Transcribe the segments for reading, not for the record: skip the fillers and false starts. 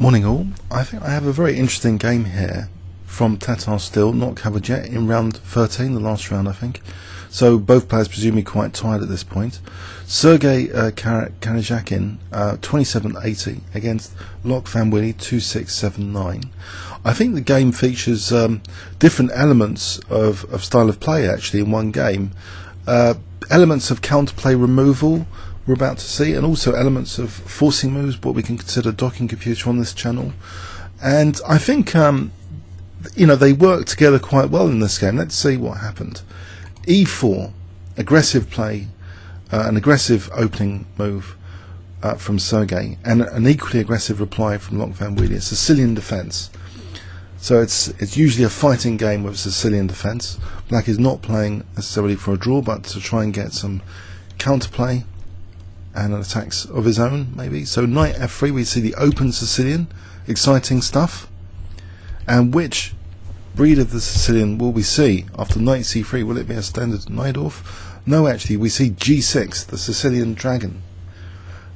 Morning all. I think I have a very interesting game here from Tata still, not covered yet, in round 13, the last round I think. So both players presumably quite tired at this point. Sergey Karjakin, 2780 against Loek van Wely, 2679. I think the game features different elements of style of play actually in one game. Elements of counterplay removal we're about to see, and also elements of forcing moves, what we can consider docking computer on this channel. And I think they work together quite well in this game. Let's see what happened. E4, aggressive play, an aggressive opening move from Sergey, and an equally aggressive reply from Loek van Wely. It's Sicilian defence. So it's usually a fighting game with Sicilian defence. Black is not playing necessarily for a draw, but to try and get some counterplay and attacks of his own, maybe. So knight f3, we see the open Sicilian, exciting stuff. And which breed of the Sicilian will we see after knight c3? Will it be a standard Najdorf? No, actually, we see g6, the Sicilian dragon.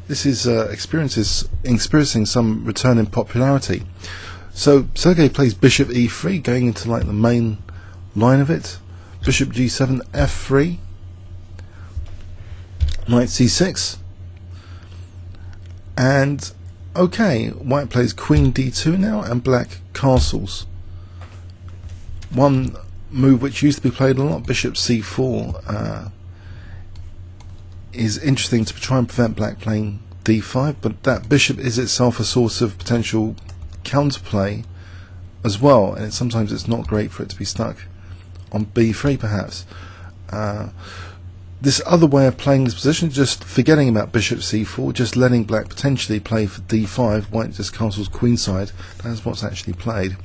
This is experiencing some return in popularity. So Sergey plays bishop e3, going into like the main line of it. Bishop g7, f3, knight c6. And okay, white plays queen d2 now, and black castles. One move which used to be played a lot, bishop c4, is interesting to try and prevent black playing d5, but that bishop is itself a source of potential counterplay as well, and sometimes it's not great for it to be stuck on b3 perhaps. This other way of playing this position, just forgetting about bishop c4, just letting black potentially play for d5, white just castles queenside. That's what's actually played.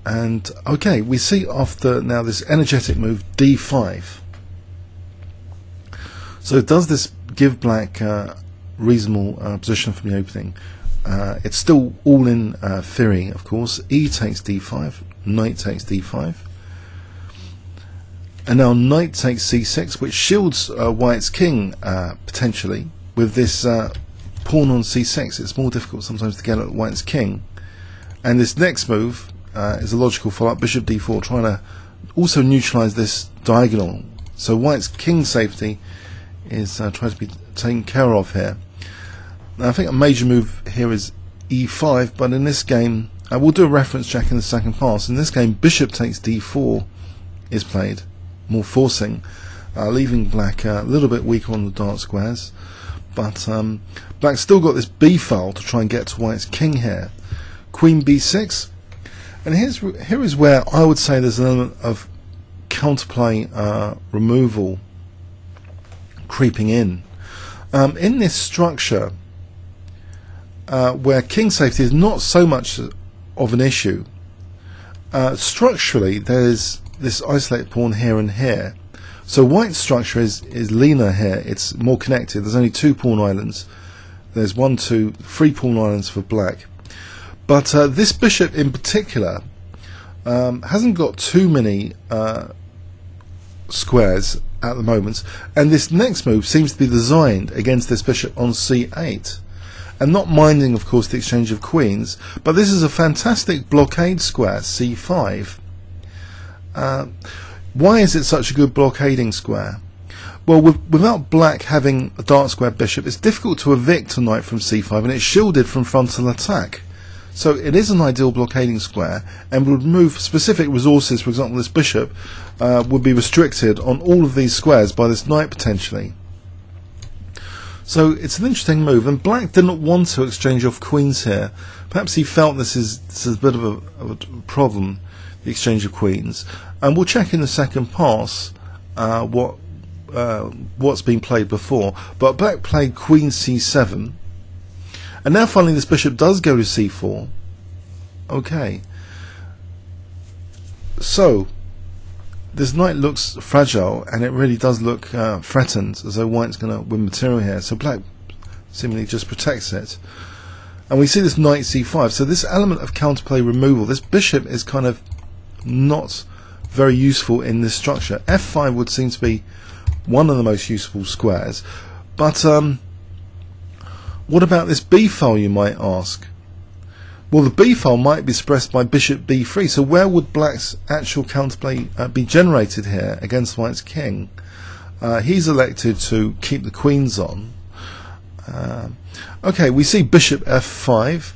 And okay, we see after now this energetic move d5. So does this give black reasonable position from the opening? It's still all in theory, of course. E takes d5, knight takes d5. And now knight takes c6, which shields white's king potentially. With this pawn on c6, it's more difficult sometimes to get at white's king. And this next move is a logical follow-up, bishop d4, trying to also neutralise this diagonal. So white's king safety is trying to be taken care of here. Now I think a major move here is e5, but in this game, we'll do a reference check in the second pass. In this game, bishop takes d4 is played, more forcing, leaving black a little bit weaker on the dark squares. But black's still got this b file to try and get to white's king here. Queen b6, and here is where I would say there's an element of counterplay removal creeping in. In this structure, where king safety is not so much of an issue, structurally there's this isolated pawn here and here. So white's structure is leaner here, it's more connected. There's only two pawn islands. There's 1, 2, 3 pawn islands for black. But this bishop in particular hasn't got too many squares at the moment, and this next move seems to be designed against this bishop on c8, and not minding of course the exchange of queens, but this is a fantastic blockade square, c5. Why is it such a good blockading square? Well, without black having a dark square bishop, it's difficult to evict a knight from c5, and it's shielded from frontal attack. So it is an ideal blockading square, and would remove specific resources. For example, this bishop would be restricted on all of these squares by this knight potentially. So it's an interesting move, and black didn't want to exchange off queens here. Perhaps he felt this is a bit of a problem, the exchange of queens. And we'll check in the second pass what's been played before. But black played queen c7. And now finally this bishop does go to c4. Okay. So this knight looks fragile, and it really does look threatened, as though white's going to win material here. So black seemingly just protects it. And we see this knight c5. So this element of counterplay removal, this bishop is kind of not very useful in this structure. f5 would seem to be one of the most useful squares. But what about this b file, you might ask? Well, the b file might be expressed by bishop b3. So where would black's actual counterplay be generated here against white's king? He's elected to keep the queens on. Okay, we see bishop f5,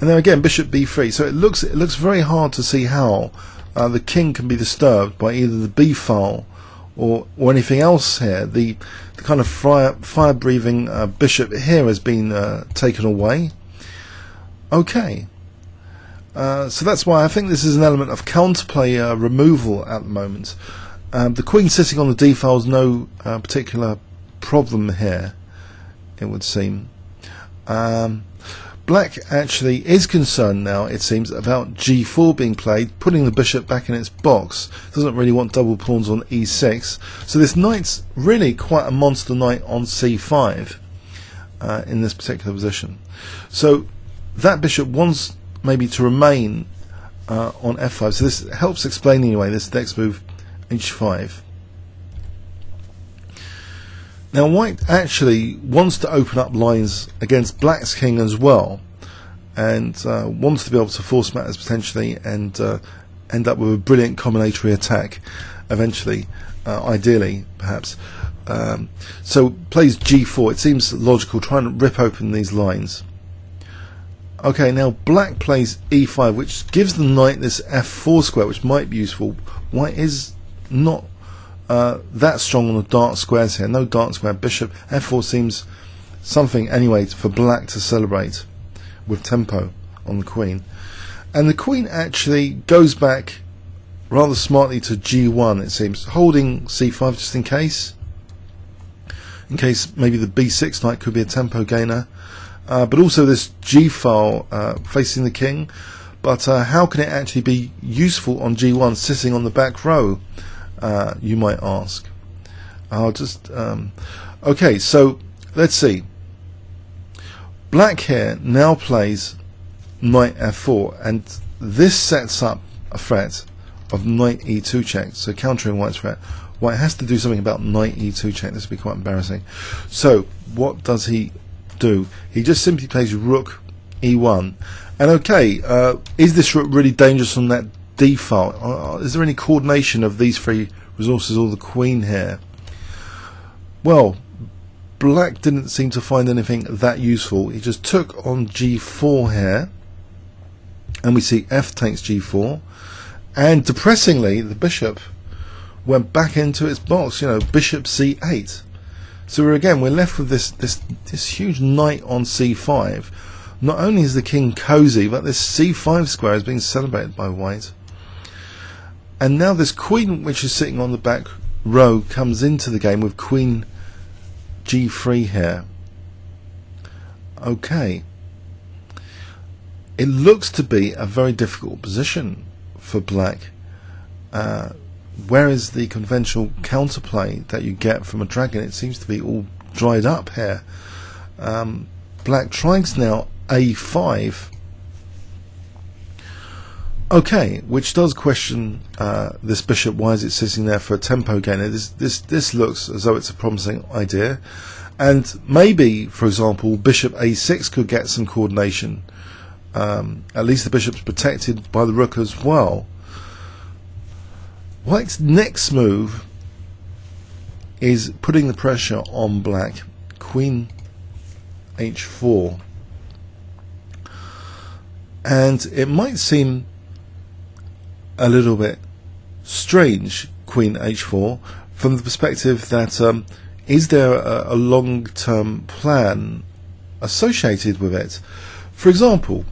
and then again bishop b3. So it looks very hard to see how the king can be disturbed by either the b file or anything else here. The kind of fire-breathing bishop here has been taken away. Okay, so that's why I think this is an element of counterplay removal at the moment. The queen sitting on the d file is no particular problem here, it would seem. Black actually is concerned now, it seems, about g4 being played, putting the bishop back in its box. Doesn't really want double pawns on e6. So this knight's really quite a monster knight on c5 in this particular position. So that bishop wants maybe to remain on f5. So this helps explain anyway this next move, h5. Now white actually wants to open up lines against black's king as well, and wants to be able to force matters potentially and end up with a brilliant combinatory attack eventually, ideally perhaps. So plays g4. It seems logical, trying to rip open these lines. Okay, now black plays e5, which gives the knight this f4 square, which might be useful. White is not that strong on the dark squares here. No dark square. Bishop f4 seems something anyway for black to celebrate with tempo on the queen. And the queen actually goes back rather smartly to g1, it seems, holding c5 just in case maybe the b6 knight could be a tempo gainer. But also this g file facing the king. But how can it actually be useful on g1 sitting on the back row? You might ask. I'll just okay, so let's see. Black here now plays knight f4, and this sets up a threat of knight e2 check, so countering white's threat. White has to do something about knight e2 check. This would be quite embarrassing. So what does he do? He just simply plays rook e1. And okay, is this rook really dangerous on that d file? Is there any coordination of these three resources or the queen here? Well, black didn't seem to find anything that useful. He just took on g4 here, and we see f takes g4, and depressingly the bishop went back into its box, you know, bishop c8. So we're left with this huge knight on c5. Not only is the king cozy, but this c5 square is being celebrated by white. And now this queen, which is sitting on the back row, comes into the game with queen g3 here. Okay. It looks to be a very difficult position for black. Where is the conventional counterplay that you get from a dragon? It seems to be all dried up here. Black tries now a5. Okay, which does question this bishop. Why is it sitting there for a tempo gainer? This looks as though it's a promising idea, and maybe, for example, bishop a6 could get some coordination. At least the bishop's protected by the rook as well. White's next move is putting the pressure on black. Queen h4, and it might seem a little bit strange, queen h4, from the perspective that is there a long-term plan associated with it? For example,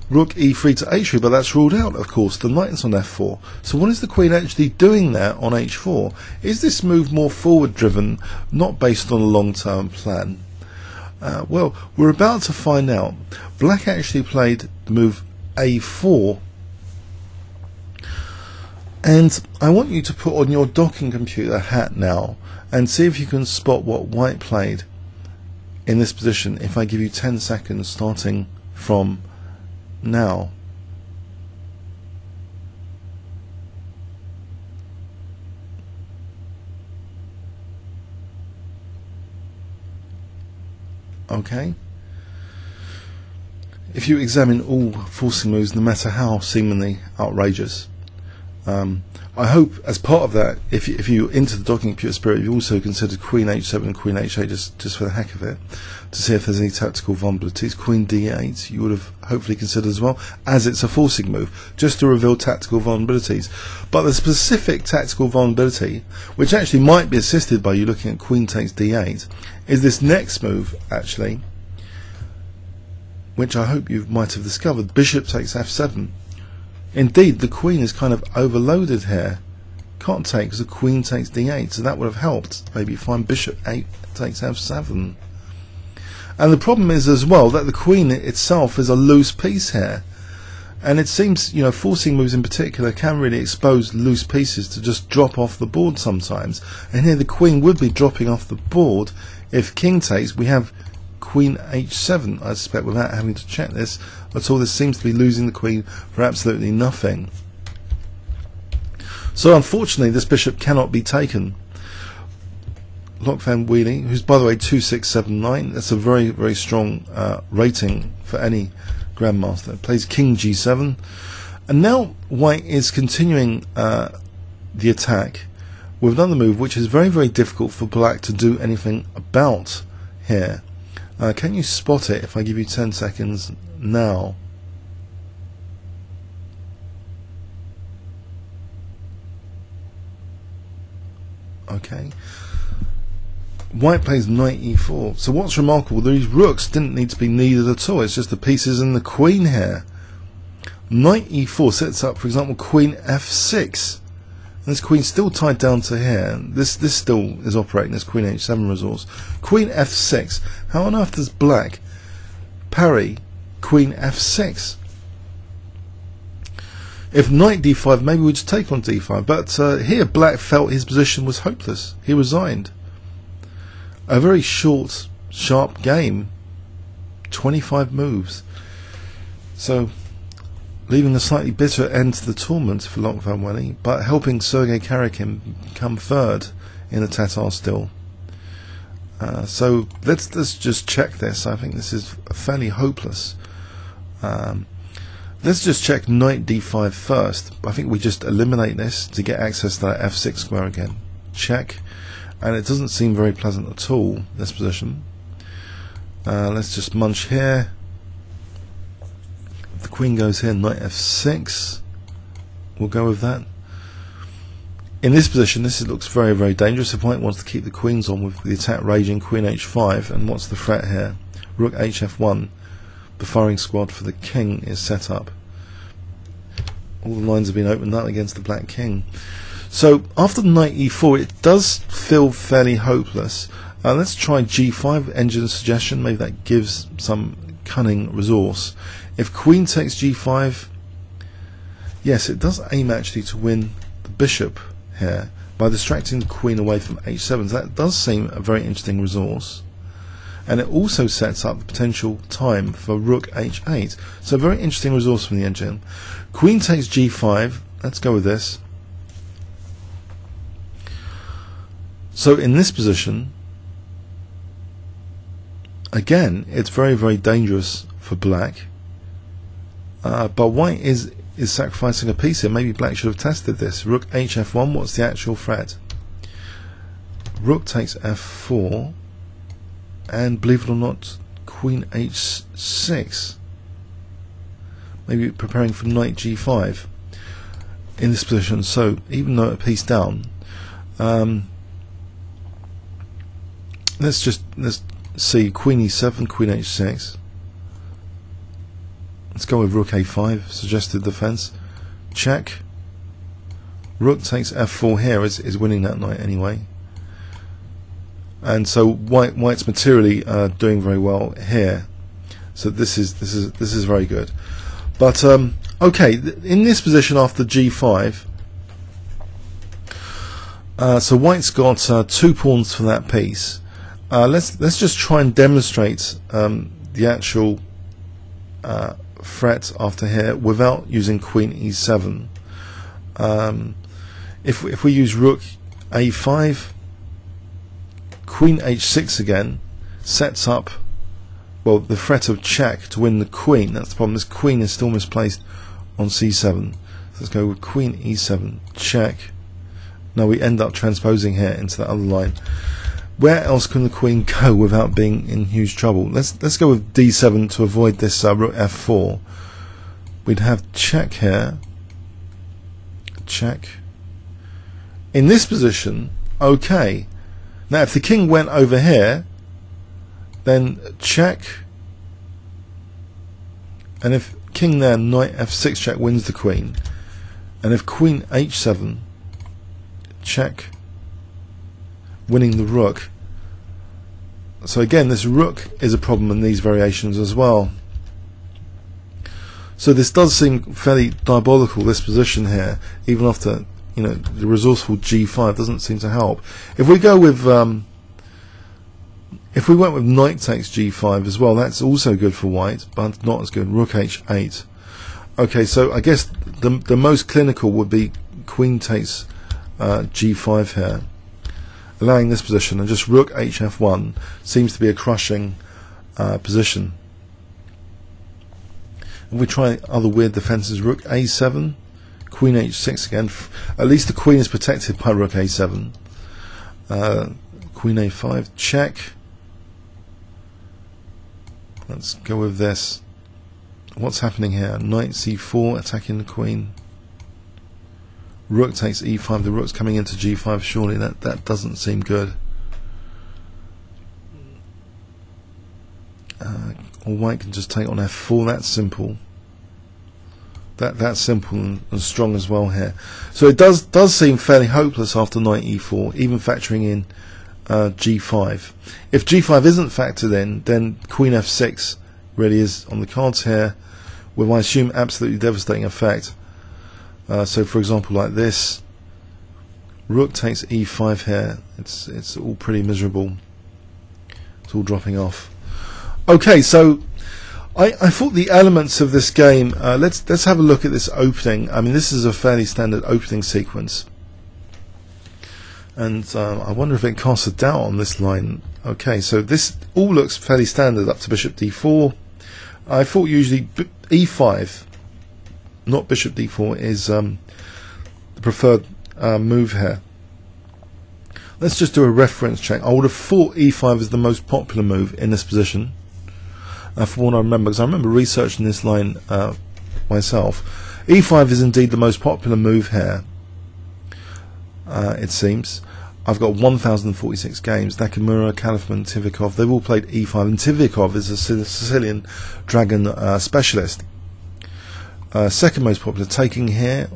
rook e3 to h3, but that's ruled out, of course. The knight is on f4. So what is the queen actually doing there on h4? Is this move more forward-driven, not based on a long-term plan? Well, we're about to find out. Black actually played the move a4, and I want you to put on your docking computer hat now and see if you can spot what white played in this position if I give you 10 seconds starting from now. Okay. if you examine all forcing moves, no matter how seemingly outrageous, I hope as part of that, if you're into the docking pure spirit, you also considered Queen H7 and Queen H8 just for the heck of it, to see if there's any tactical vulnerabilities. Queen D8 you would have hopefully considered as well, as it's a forcing move, just to reveal tactical vulnerabilities. But the specific tactical vulnerability, which actually might be assisted by you looking at Queen takes D8, is this next move actually, which I hope you might have discovered. Bishop takes F7. Indeed, the queen is kind of overloaded here. Can't take because the queen takes d8, so that would have helped. Maybe find bishop 8 takes f7. And the problem is as well that the queen itself is a loose piece here. And it seems, you know, forcing moves in particular can really expose loose pieces to just drop off the board sometimes. And here the queen would be dropping off the board if king takes. We have Queen H7, I suspect, without having to check this at all. This seems to be losing the queen for absolutely nothing. So unfortunately this bishop cannot be taken. Loek van Wely, who's by the way 2679, that's a very, very strong rating for any Grandmaster. Plays King G7, and now white is continuing the attack with another move which is very, very difficult for black to do anything about here. Can you spot it if I give you 10 seconds now? Okay. White plays knight e4. So what's remarkable, these rooks didn't need to be needed at all. It's just the pieces and the queen here. Knight e4 sets up, for example, queen f6. And this queen's still tied down to here. This still is operating as queen h7 resource. Queen f6. How on earth does black parry queen f6? If knight d5, maybe we just take on d5. But here black felt his position was hopeless. He resigned. A very short, sharp game. 25 moves. So, leaving a slightly bitter end to the tournament for Loek van Wely, but helping Sergey Karjakin come third in the Tata still. So let's just check this. I think this is fairly hopeless. Let's just check knight d5 first. I think we just eliminate this to get access to that f6 square again. Check. And it doesn't seem very pleasant at all, this position. Let's just munch here. If the queen goes here, knight f6. We'll go with that. In this position, this looks very, very dangerous. The opponent wants to keep the queens on with the attack raging. Queen h5. And what's the threat here? Rook hf1. The firing squad for the king is set up. All the lines have been opened up against the black king. So after knight e4, it does feel fairly hopeless. Let's try g5, engine suggestion. Maybe that gives some cunning resource. If queen takes g5, yes, it does aim actually to win the bishop here by distracting the queen away from h7. So that does seem a very interesting resource. And it also sets up the potential time for rook h8. So a very interesting resource from the engine. Queen takes g5. Let's go with this. So in this position, again, it's very, very dangerous for black. But white is sacrificing a piece here. Maybe black should have tested this. Rook hf1. What's the actual threat? Rook takes f4. And believe it or not, queen h6. Maybe preparing for knight g5 in this position. So even though a piece down, let's see queen e7, queen h6. Let's go with rook a5, suggested defense. Check. Rook takes f4 here is winning that knight anyway. And so white's materially doing very well here. So this is very good. But okay, in this position after g5, so white's got 2 pawns for that piece. Let's just try and demonstrate the actual threat after here without using queen e7. If we use rook a5, queen h6 again sets up well, the threat of check to win the queen. That's the problem. This queen is still misplaced on c7. So let's go with queen e7, check. Now we end up transposing here into that other line. Where else can the queen go without being in huge trouble? Let's go with d7 to avoid this rook f4. We'd have check here, check. In this position, okay. Now if the king went over here, then check, and if king there, knight f6 check wins the queen, and if queen h7 check, winning the rook. So again, this rook is a problem in these variations as well. So this does seem fairly diabolical, this position here, even after, you know, the resourceful g5 doesn't seem to help. If we go with if we went with knight takes g5 as well, that's also good for white, but not as good. Rook h8. Okay, so I guess the most clinical would be queen takes g5 here, allowing this position, and just rook hf1 seems to be a crushing position. If we try other weird defences, rook a7, queen h6 again, at least the queen is protected by rook a7. Queen a5, check. Let's go with this. What's happening here? Knight c4 attacking the queen. Rook takes e5. The rook's coming into g5. Surely that doesn't seem good. Or white can just take on f4. That's simple. That's simple and strong as well here. So it does seem fairly hopeless after knight e4, even factoring in g5. If g5 isn't factored in, then queen f6 really is on the cards here, with, I assume, absolutely devastating effect. So for example, like this, rook takes e5 here. It's all pretty miserable. It's all dropping off. Okay, so I thought the elements of this game, let's have a look at this opening. I mean, this is a fairly standard opening sequence, and I wonder if it casts a doubt on this line. Okay, so this all looks fairly standard up to bishop d4. I thought usually e5, not bishop d4, is the preferred move here. Let's just do a reference check. I would have thought e5 is the most popular move in this position, from what I remember, because I remember researching this line myself. e5 is indeed the most popular move here, it seems. I've got 1,046 games. Nakamura, Kalifman, Tivikov, they've all played e5, and Tivikov is a Sicilian dragon specialist. Second most popular, taking here.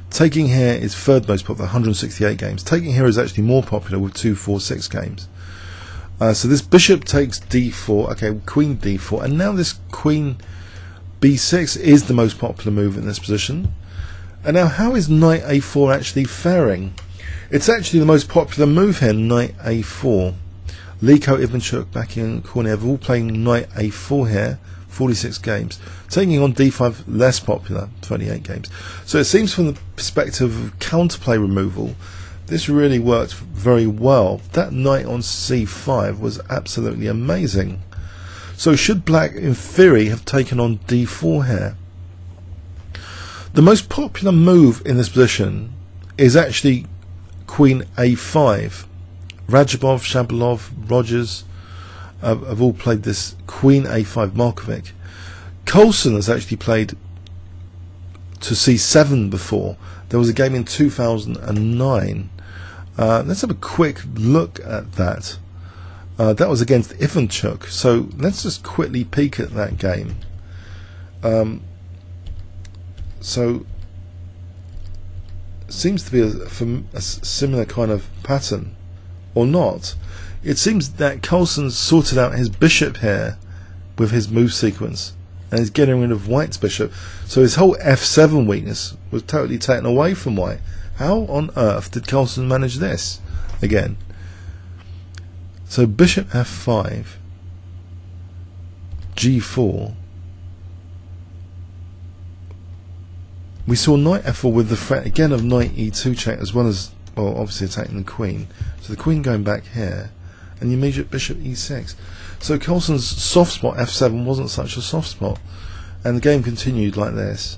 Taking here is third most popular, 168 games. Taking here is actually more popular with 246 games. So this bishop takes d4, okay, queen d4, and now this queen b6 is the most popular move in this position. And now how is knight a4 actually faring? It's actually the most popular move here, knight a4. Liko, Ivanchuk, Bakian, Kornev all playing knight a4 here, 46 games. Taking on d5, less popular, 28 games. So it seems from the perspective of counterplay removal, this really worked very well. That knight on c5 was absolutely amazing. So should black, in theory, have taken on d4 here? The most popular move in this position is actually queen a5. Rajabov, Shabalov, Rogers have all played this queen a5. Markovic. Coulson has actually played to c7 before. There was a game in 2009. Let's have a quick look at that. That was against Ivanchuk. So let's just quickly peek at that game. So it seems to be a similar kind of pattern, or not. It seems that Coulson's sorted out his bishop here with his move sequence, and he's getting rid of white's bishop. So his whole f7 weakness was totally taken away from white. How on earth did Coulson manage this again? So bishop f5, g4. We saw knight f4 with the threat again of knight e2 check, as well as, well, obviously attacking the queen. So the queen going back here, and you measure bishop e6. So Carlsen's soft spot f7 wasn't such a soft spot, and the game continued like this.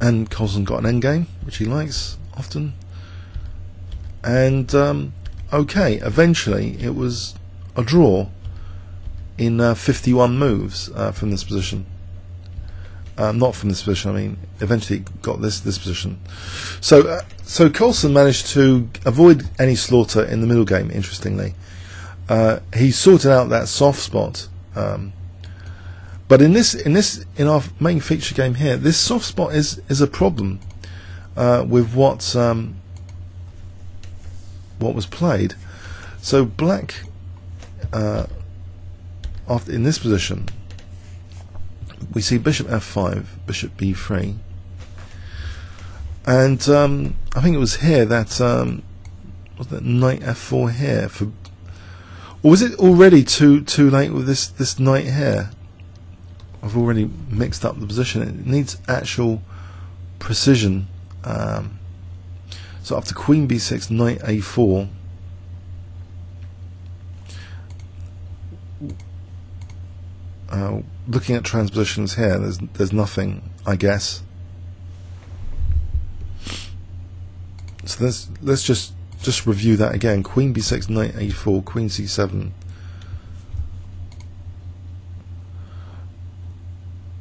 And Carlsen got an endgame, which he likes often. And okay, eventually it was a draw in 51 moves from this position. Not from this position, I mean, eventually it got this position. So Carlsen managed to avoid any slaughter in the middle game, interestingly. He sorted out that soft spot. But in our main feature game here, this soft spot is a problem with what was played. So black, after in this position, we see bishop f5, bishop b3, and I think it was here that was that knight f4 here for, or was it already too late with this knight here? I've already mixed up the position. It needs actual precision. So after queen b6, knight a4. Looking at transpositions here, there's nothing, I guess. So let's just review that again. Queen b6, knight a4, queen c7.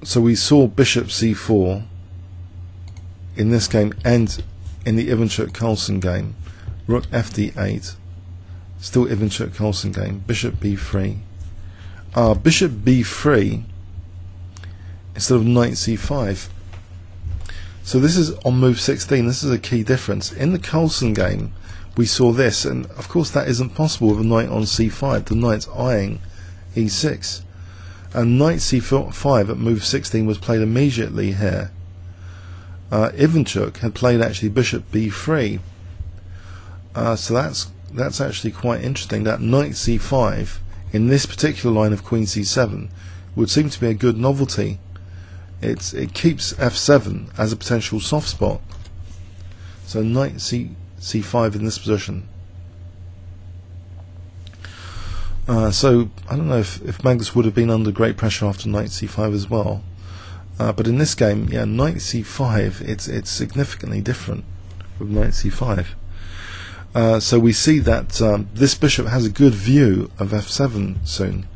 So we saw bishop c4 in this game and in the Ivanchuk-Carlsen game. Rook fd8, still Ivanchuk-Carlsen game. Bishop b3. Bishop b3 instead of knight c5. So this is on move 16. This is a key difference. In the Carlsen game we saw this, and of course that isn't possible with a knight on c5. The knight's eyeing e6, and knight c5 at move 16 was played immediately here. Ivanchuk had played actually bishop b3, so that's actually quite interesting. That knight c5 in this particular line of queen c7 would seem to be a good novelty. It keeps f7 as a potential soft spot. So knight c5 in this position. So I don't know if Magnus would have been under great pressure after knight c5 as well. But in this game, yeah, knight c5, it's significantly different with knight c5. So we see that this bishop has a good view of f7 soon.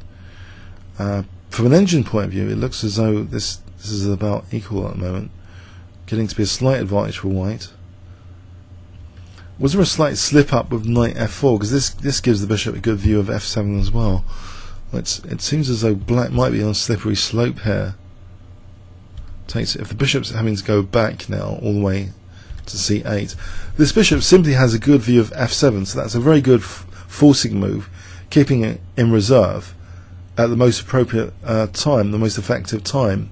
From an engine point of view, it looks as though this is about equal at the moment, getting to be a slight advantage for white. Was there a slight slip up with knight f4? Because this gives the bishop a good view of f7 as well. It seems as though black might be on a slippery slope here. If the bishop's having to go back now all the way to c8, this bishop simply has a good view of f7, so that's a very good forcing move, keeping it in reserve at the most appropriate time, the most effective time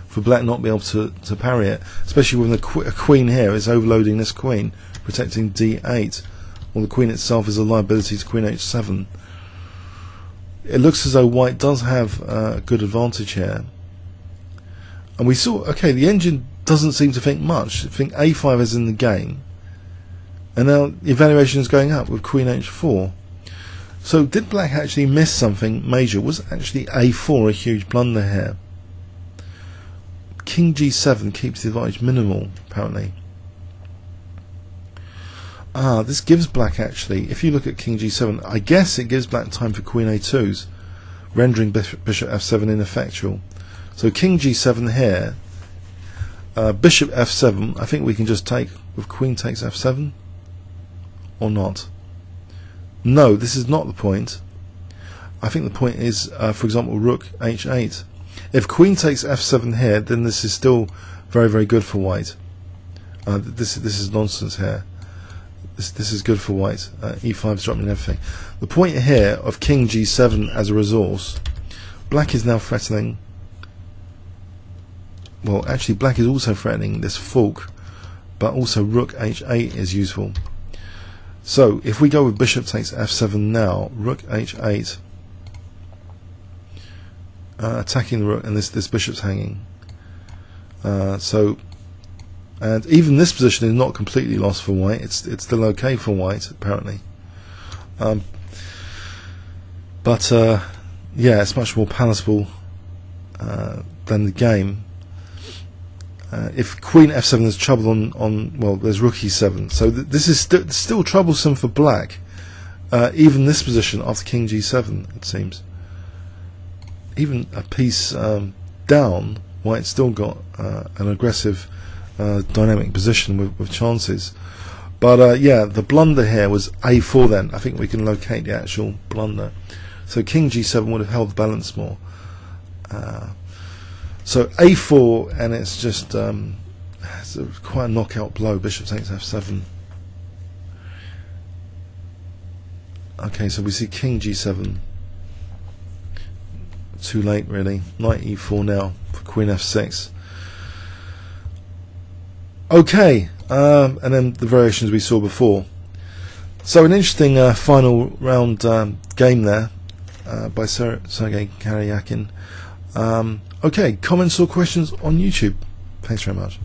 for black not be able to parry it, especially when a queen here is overloading this queen, protecting d8, while the queen itself is a liability to queen h7. It looks as though white does have a good advantage here. And we saw, okay, the engine doesn't seem to think much. I think a5 is in the game, and now the evaluation is going up with queen h4. So did black actually miss something major? Was actually a4 a huge blunder here? King g7 keeps the advantage minimal, apparently. This gives black actually, if you look at king g7, I guess it gives black time for queen a2s, rendering bishop f7 ineffectual. So king g7 here, bishop f7, I think we can just take with queen takes f7, or not. No, this is not the point. I think the point is, for example, rook h8. If queen takes f7 here, then this is still very, very good for white. This is nonsense here. This is good for white. e5 is dropping everything. The point here of king g7 as a resource, black is now threatening. Well, actually, black is also threatening this fork, but also rook h8 is useful. So if we go with bishop takes f7 now, rook h8, attacking the rook, and this bishop's hanging. And even this position is not completely lost for white. It's still okay for white, apparently. But yeah, it's much more palatable than the game. If Queen F7 is trouble on well, there's Rook E7, so this is still troublesome for black. Even this position after King G7, it seems. Even a piece down, white's still got an aggressive, dynamic position with chances. But yeah, the blunder here was A4 then. I think we can locate the actual blunder. So King G7 would have held the balance more. So A4, and it's just it's quite a knockout blow. Bishop takes F7. Okay, so we see King G7. Too late, really. Knight E4 now for Queen F6. Okay, and then the variations we saw before. So an interesting final round game there by Sergey Karjakin. Okay, comments or questions on YouTube? Thanks very much.